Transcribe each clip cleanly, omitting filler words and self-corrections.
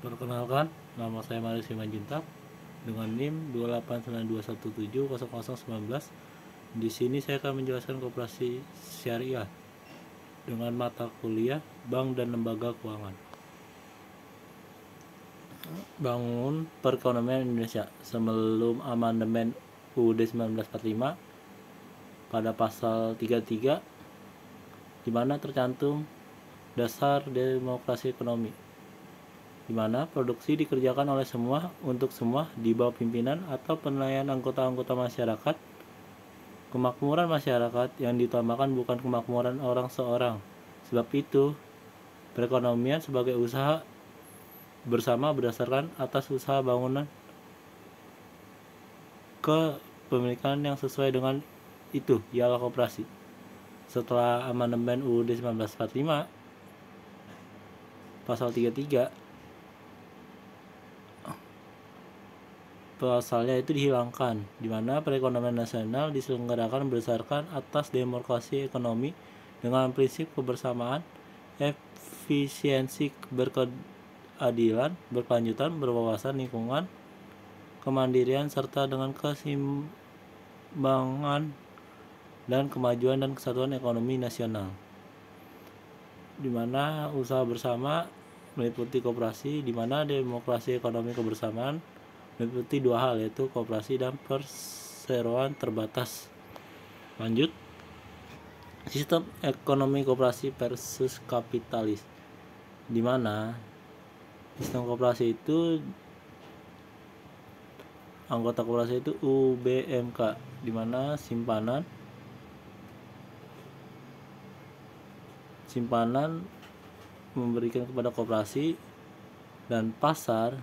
Perkenalkan, nama saya Marius Simanjuntak dengan NIM 28921700019. Di sini saya akan menjelaskan koperasi syariah dengan mata kuliah Bank dan Lembaga Keuangan. Bangun perekonomian Indonesia sebelum amandemen UUD 1945 pada pasal 33 di mana tercantum dasar demokrasi ekonomi, di mana produksi dikerjakan oleh semua untuk semua di bawah pimpinan atau penilaian anggota-anggota masyarakat. Kemakmuran masyarakat yang diutamakan bukan kemakmuran orang seorang. Sebab itu, perekonomian sebagai usaha bersama berdasarkan atas usaha bangunan kepemilikan yang sesuai dengan itu, ialah koperasi. Setelah amandemen UUD 1945 pasal 33, pasalnya itu dihilangkan, di mana perekonomian nasional diselenggarakan berdasarkan atas demokrasi ekonomi dengan prinsip kebersamaan, efisiensi, berkeadilan, berkelanjutan, berwawasan lingkungan, kemandirian, serta dengan keseimbangan dan kemajuan dan kesatuan ekonomi nasional, di mana usaha bersama meliputi koperasi, di mana demokrasi ekonomi kebersamaan meliputi dua hal, yaitu koperasi dan perseroan terbatas. Lanjut, sistem ekonomi koperasi versus kapitalis, di mana sistem koperasi itu anggota koperasi itu UBMK, di mana simpanan memberikan kepada koperasi dan pasar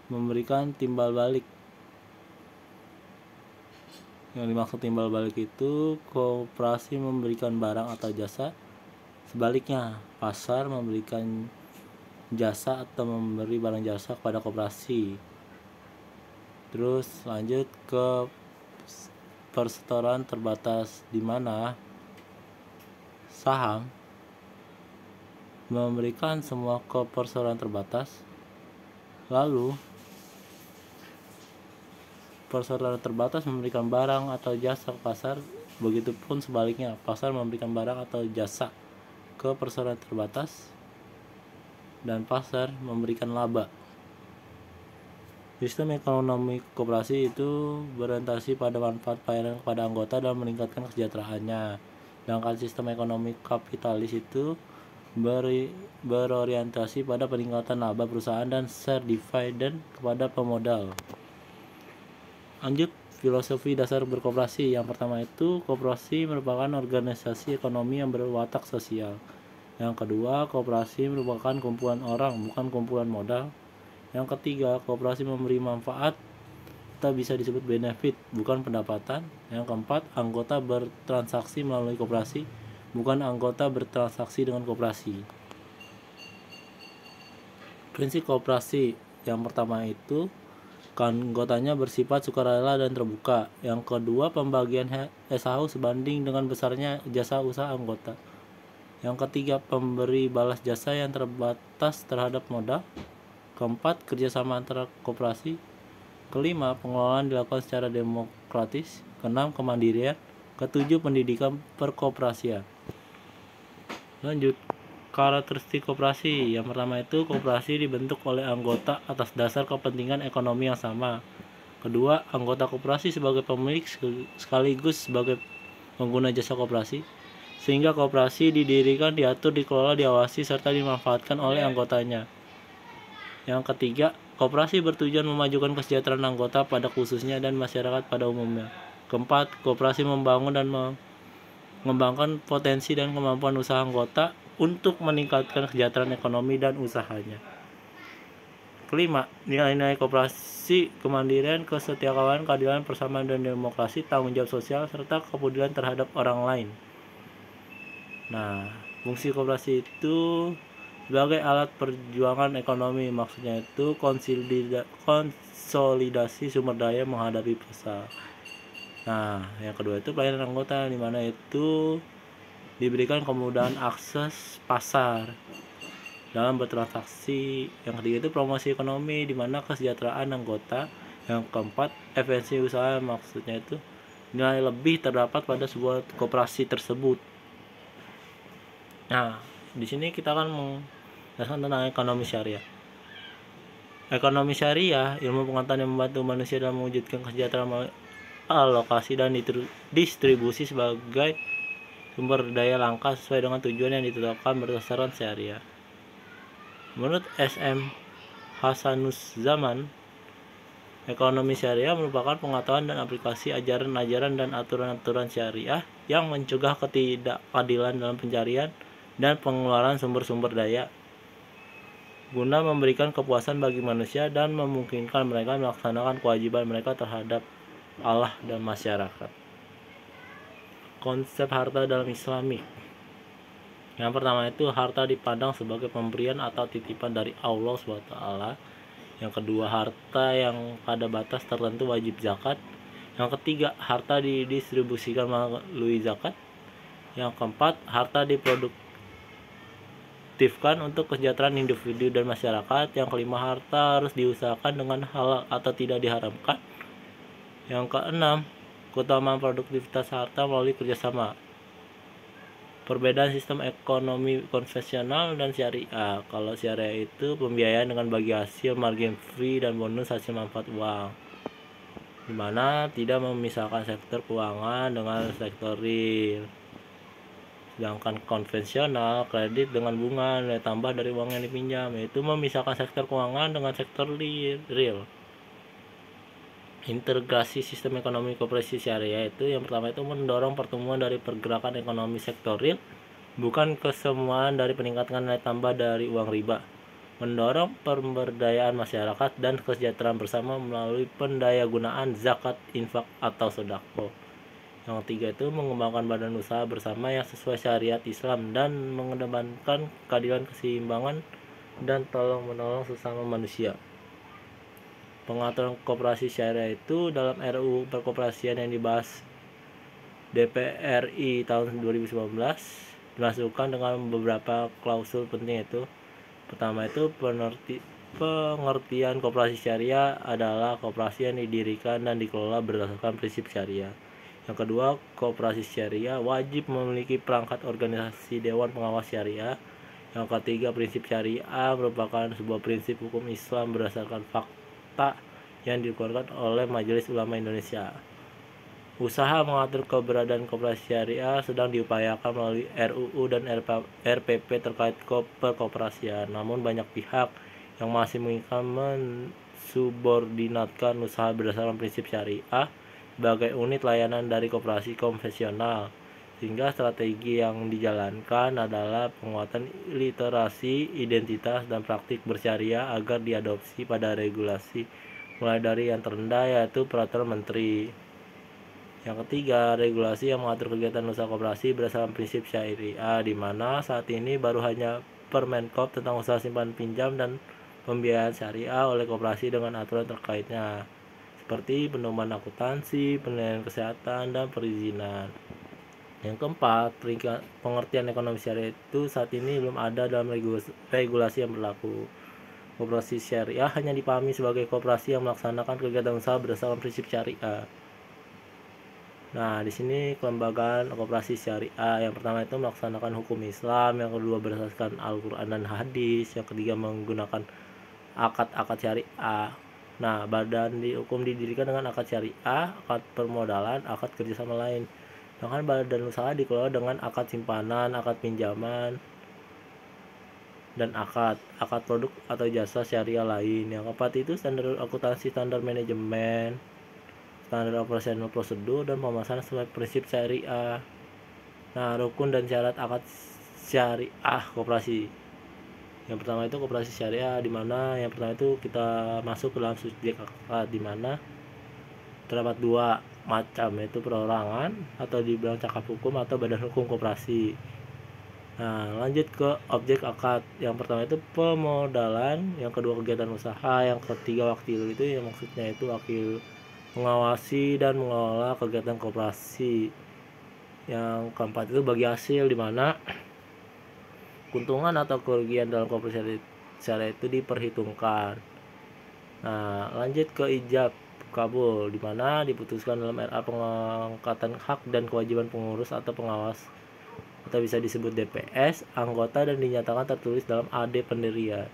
memberikan timbal balik. Yang dimaksud timbal balik itu koperasi memberikan barang atau jasa, sebaliknya pasar memberikan jasa atau memberi barang jasa kepada koperasi. Terus lanjut ke persetoran terbatas, di mana saham memberikan semua ke persetoran terbatas, lalu persaudaraan terbatas memberikan barang atau jasa ke pasar, begitupun sebaliknya pasar memberikan barang atau jasa ke persaudaraan terbatas dan pasar memberikan laba. Sistem ekonomi koperasi itu berorientasi pada manfaat pelayanan kepada anggota dan meningkatkan kesejahteraannya, sedangkan sistem ekonomi kapitalis itu berorientasi pada peningkatan laba perusahaan dan share dividend kepada pemodal. Lanjut, filosofi dasar berkoperasi. Yang pertama itu, koperasi merupakan organisasi ekonomi yang berwatak sosial. Yang kedua, koperasi merupakan kumpulan orang, bukan kumpulan modal. Yang ketiga, koperasi memberi manfaat atau bisa disebut benefit, bukan pendapatan. Yang keempat, anggota bertransaksi melalui koperasi, bukan anggota bertransaksi dengan koperasi. Prinsip koperasi yang pertama itu, anggotanya bersifat sukarela dan terbuka. Yang kedua, pembagian SAU sebanding dengan besarnya jasa usaha anggota. Yang ketiga, pemberi balas jasa yang terbatas terhadap modal. Keempat, kerjasama antara koperasi. Kelima, pengelolaan dilakukan secara demokratis. Keenam, kemandirian. Ketujuh, pendidikan perkoperasian. Lanjut, karakteristik koperasi. Yang pertama itu, koperasi dibentuk oleh anggota atas dasar kepentingan ekonomi yang sama. Kedua, anggota koperasi sebagai pemilik sekaligus sebagai pengguna jasa koperasi, sehingga koperasi didirikan, diatur, dikelola, diawasi, serta dimanfaatkan oleh anggotanya. Yang ketiga, koperasi bertujuan memajukan kesejahteraan anggota pada khususnya dan masyarakat pada umumnya. Keempat, koperasi membangun dan mengembangkan potensi dan kemampuan usaha anggota untuk meningkatkan kesejahteraan ekonomi dan usahanya. Kelima, nilai-nilai koperasi: kemandirian, kesetiakawanan, keadilan, persamaan dan demokrasi, tanggung jawab sosial, serta kepedulian terhadap orang lain. Nah, fungsi koperasi itu sebagai alat perjuangan ekonomi, maksudnya itu konsolidasi sumber daya menghadapi pasar. Nah, yang kedua itu pelayanan anggota, di mana itu diberikan kemudahan akses pasar. dalam bertransaksi. Yang ketiga itu promosi ekonomi, di mana kesejahteraan anggota. Yang keempat, efisiensi usaha, maksudnya itu nilai lebih terdapat pada sebuah koperasi tersebut. Nah, di sini kita akan menjelaskan tentang ekonomi syariah. Ekonomi syariah, ilmu pengetahuan yang membantu manusia dalam mewujudkan kesejahteraan melalui alokasi dan distribusi sebagai sumber daya langka sesuai dengan tujuan yang ditetapkan berdasarkan syariah. Menurut S.M. Hasanuzzaman, ekonomi syariah merupakan pengetahuan dan aplikasi ajaran-ajaran dan aturan-aturan syariah yang mencegah ketidakadilan dalam pencarian dan pengeluaran sumber-sumber daya, guna memberikan kepuasan bagi manusia dan memungkinkan mereka melaksanakan kewajiban mereka terhadap Allah dan masyarakat. Konsep harta dalam Islamik. Yang pertama itu, harta dipandang sebagai pemberian atau titipan dari Allah SWT. Yang kedua, harta yang pada batas tertentu wajib zakat. Yang ketiga, harta didistribusikan melalui zakat. Yang keempat, harta diproduktifkan untuk kesejahteraan individu dan masyarakat. Yang kelima, harta harus diusahakan dengan halal atau tidak diharamkan. Yang keenam, keutamaan produktivitas harta melalui kerjasama. Perbedaan sistem ekonomi konvensional dan syariah. Kalau syariah itu pembiayaan dengan bagi hasil, margin free, dan bonus hasil manfaat uang, dimana tidak memisahkan sektor keuangan dengan sektor real. Sedangkan konvensional, kredit dengan bunga nilai tambah dari uang yang dipinjam, yaitu memisahkan sektor keuangan dengan sektor real. Integrasi sistem ekonomi koperasi syariah itu, yang pertama itu mendorong pertumbuhan dari pergerakan ekonomi sektor real, bukan kesemuaan dari peningkatan nilai tambah dari uang riba. Mendorong pemberdayaan masyarakat dan kesejahteraan bersama melalui pendayagunaan zakat, infak, atau sedekah. Yang ketiga itu mengembangkan badan usaha bersama yang sesuai syariat Islam dan mengedepankan keadilan, keseimbangan, dan tolong-menolong sesama manusia. Pengaturan koperasi syariah itu dalam RUU Perkoperasian yang dibahas DPR RI tahun 2019 dimasukkan dengan beberapa klausul penting, itu pertama itu pengertian koperasi syariah adalah koperasi yang didirikan dan dikelola berdasarkan prinsip syariah. Yang kedua, koperasi syariah wajib memiliki perangkat organisasi dewan pengawas syariah. Yang ketiga, prinsip syariah merupakan sebuah prinsip hukum Islam berdasarkan fakta yang dikeluarkan oleh Majelis Ulama Indonesia. Usaha mengatur keberadaan koperasi syariah sedang diupayakan melalui RUU dan RPP terkait perkoperasian. Namun banyak pihak yang masih mensubordinatkan usaha berdasarkan prinsip syariah sebagai unit layanan dari koperasi konvensional, sehingga strategi yang dijalankan adalah penguatan literasi, identitas, dan praktik bersyariah agar diadopsi pada regulasi, mulai dari yang terendah yaitu peraturan menteri. Yang ketiga, regulasi yang mengatur kegiatan usaha koperasi berdasarkan prinsip syariah, di mana saat ini baru hanya Permenkop tentang usaha simpan pinjam dan pembiayaan syariah oleh koperasi dengan aturan terkaitnya, seperti pendoman akuntansi, penilaian kesehatan, dan perizinan. Yang keempat, pengertian ekonomi syariah itu saat ini belum ada dalam regulasi yang berlaku. Koperasi syariah hanya dipahami sebagai koperasi yang melaksanakan kegiatan usaha berdasarkan prinsip syariah. Nah, di sini kelembagaan koperasi syariah, yang pertama itu melaksanakan hukum Islam, yang kedua berdasarkan Al-Quran dan Hadis, yang ketiga menggunakan akad-akad syariah. Nah, badan hukum didirikan dengan akad syariah, akad permodalan, akad kerjasama lain. Sedangkan badan usaha dikelola dengan akad simpanan, akad pinjaman, dan akad produk atau jasa syariah lain. Yang keempat itu standar akuntansi, standar manajemen, standar operasional prosedur, dan pemasaran sesuai prinsip syariah. Nah, rukun dan syarat akad syariah koperasi. Yang pertama itu koperasi syariah, di mana yang pertama itu kita masuk ke dalam subjek akad, di mana terdapat dua macam, yaitu perorangan atau dibilang cakap hukum atau badan hukum koperasi. Nah, lanjut ke objek akad. Yang pertama itu pemodalan, yang kedua kegiatan usaha, yang ketiga wakil. Itu yang maksudnya itu wakil mengawasi dan mengelola kegiatan koperasi. Yang keempat itu bagi hasil, di mana keuntungan atau kerugian dalam koperasi syariah itu diperhitungkan. Nah, lanjut ke ijab kabul, di mana diputuskan dalam RA pengangkatan hak dan kewajiban pengurus atau pengawas atau bisa disebut DPS anggota dan dinyatakan tertulis dalam AD pendirian.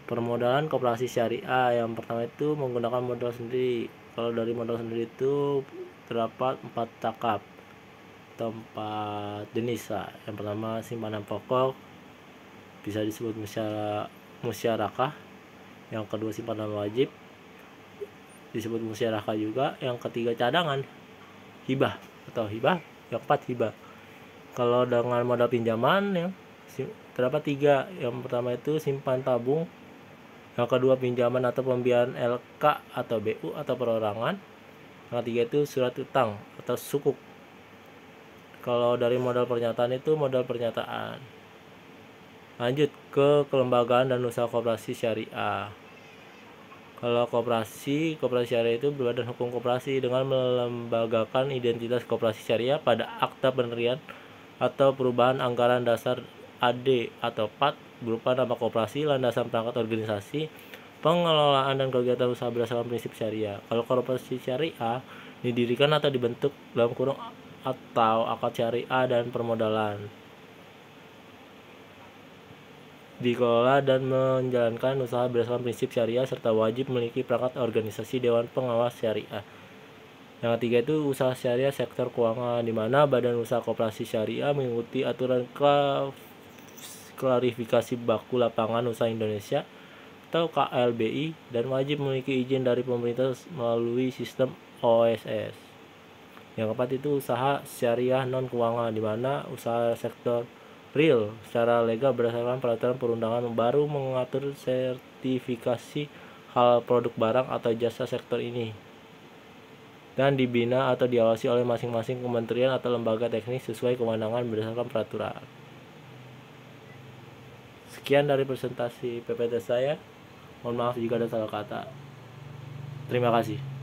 Permodalan koperasi syariah yang pertama itu menggunakan modal sendiri. Kalau dari modal sendiri itu terdapat 4 cakap atau 4 jenis lah. Yang pertama simpanan pokok, bisa disebut musyarakah. Yang kedua simpanan wajib, disebut musyarakah juga. Yang ketiga cadangan, hibah atau hibah. Yang keempat hibah. Kalau dengan modal pinjaman ya terdapat 3. Yang pertama itu simpan tabung, yang kedua pinjaman atau pembiayaan LK atau BU atau perorangan, yang ketiga itu surat utang atau sukuk. Kalau dari modal pernyataan itu modal pernyataan. Lanjut ke kelembagaan dan usaha koperasi syariah. Kalau koperasi syariah itu berbadan hukum koperasi dengan melembagakan identitas koperasi syariah pada akta pendirian atau perubahan anggaran dasar AD atau PAT berupa nama koperasi, landasan perangkat organisasi, pengelolaan dan kegiatan usaha berdasarkan prinsip syariah. Kalau koperasi syariah didirikan atau dibentuk dalam kurung atau akad syariah dan permodalan, dikelola dan menjalankan usaha berdasarkan prinsip syariah serta wajib memiliki perangkat organisasi dewan pengawas syariah. Yang ketiga itu usaha syariah sektor keuangan, di mana badan usaha koperasi syariah mengikuti aturan klarifikasi baku lapangan usaha Indonesia atau KLBI dan wajib memiliki izin dari pemerintah melalui sistem OSS. Yang keempat itu usaha syariah non keuangan, di mana usaha sektor real secara legal berdasarkan peraturan perundangan baru mengatur sertifikasi hal produk barang atau jasa sektor ini dan dibina atau diawasi oleh masing-masing kementerian atau lembaga teknis sesuai kewenangan berdasarkan peraturan. Sekian dari presentasi PPT saya. Mohon maaf jika ada salah kata. Terima kasih.